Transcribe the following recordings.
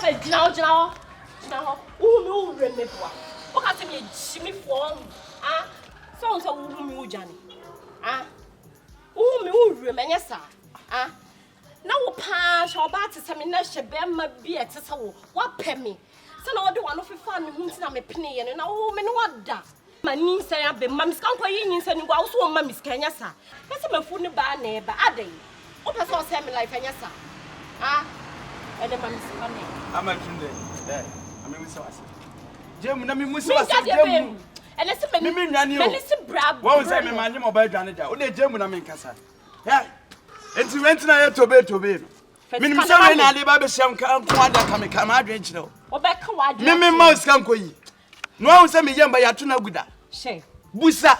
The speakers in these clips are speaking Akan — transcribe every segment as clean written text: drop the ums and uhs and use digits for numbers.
say now. Who remember? What has me Jimmy form? Ah, so who Johnny? Ah, who remember, sir? Ah, now pass or bat is a minute, bear be at so what pay me? So now do one of your family who's not a penny and now woman what that. My niece say I've been Mam's company and you also Mammy's Kenya, sir. That's my food in the bar neighbor, are they? What has all semi life and yes, sir? Ah, and the Mammy's money. I'm a Tundra. I mean, we saw us. Jim, I mean, we saw us. And it's a minute, what was I mean, my mobile janitor? Only Jim when I'm in Casa. Yeah, it's renting a to bed to be. Minister, I live by some come out, you know. What back, Mimmy Mouse come quick. No one send me young by Yatuna Guda. She Busa,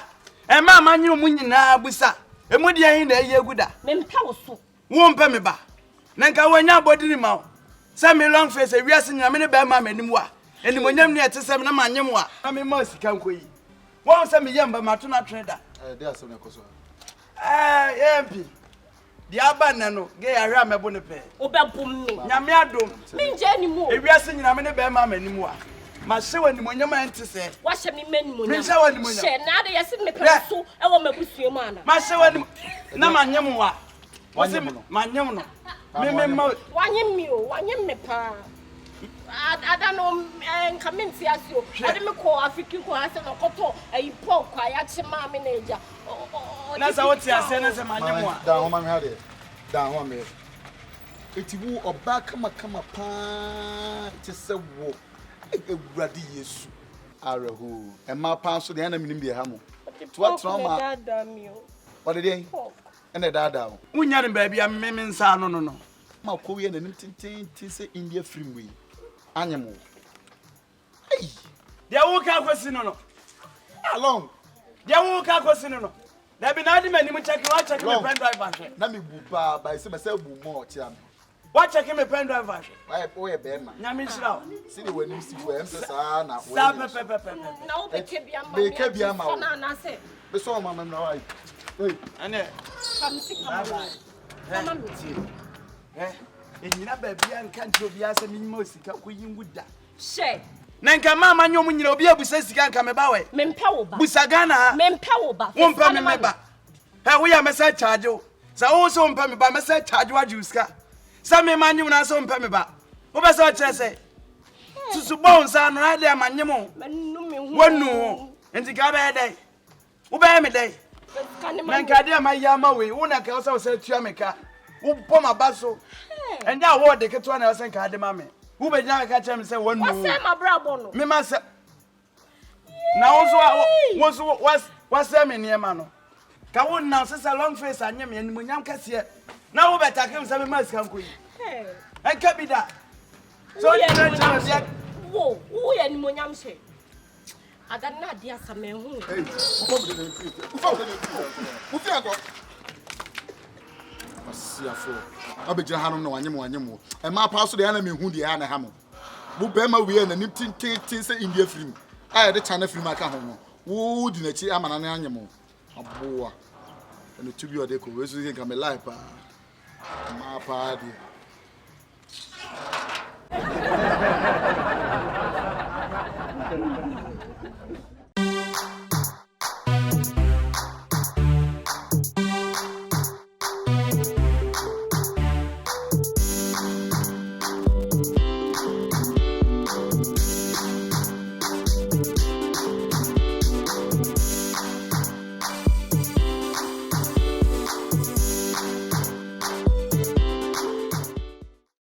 and Mamma knew Munina Busa, and what you in the year Guda. Mem Powso won't pay me back. Nanka when your body mouth. Send me long face, a reason your many bad mamma anymore. And when you're near to 7 Manamwa, I mean, Mouse come quick. Won't send me young by Matuna trader. There's some cause. MP. The Abanano, gay a ram a bonipe. Obabum, Yamiado, mean Jenny Moore, a reason your many bad mamma anymore. My show and when your man to say, what shall me men? Share now they are sitting me so I want me with your man. My show and Naman Yamua. What's it, my Yamuno? One yam pa. I don't know, and come in, see us. I didn't call African who has a coto, a poor quiet manager. That's what you are saying as a man. Down one had it. Down 1 minute. It's woo or back come upon just a walk. Ready, yes. Arahu, and my pass to the enemy in the hammer. What's wrong, what a day? And a dada. When you're baby, I'm memeing, no. My Korean and Tintin India freeway. Animal. Hey, they won't have a sinner. Along. They won't have a sinner. There be not many check my pen drive. Let me boop by myself more, Cham. What checking my pen drive? Why, boy, a bear man. Yamish, see the way you see where I'm saying, no, they can't be a man. I say, the song, Mamma, no, and then come see, come eh? And you never be and can't be as a mimosa, queen would that. Shay. Nanka mamma, you mean you'll be able to say, can't come about it. Mempower, Busagana, Mempower, won't pay me back. How we are message charge you. So also pay me by message charge what you scar. Some man you not so pay me back. What was I say? To bones and right there, man, you know. One no, and the gabby day. Obey me day. Nanka, my yama, we won't also say to America. Who put my basso? And now what they get 1 hour and card the mammy. Who be now catch him and say one more. My bravo. Me myself. Now also what's them in your man? Come now, says a long face and yammy and Munyam Cassia. Now we better him some mice come quick. And can't be that. So you don't yet. Whoa, who and Munyam say? I got not dear some men who. I be Jahan no anyone. And my pass to the enemy who the Anna Hammer. Who Bema we and Nipton Tinsa India film. I had a China film I come. Who didn't see I'm an animal. A boa. And the tubular deco, which you think I'm a life. My party.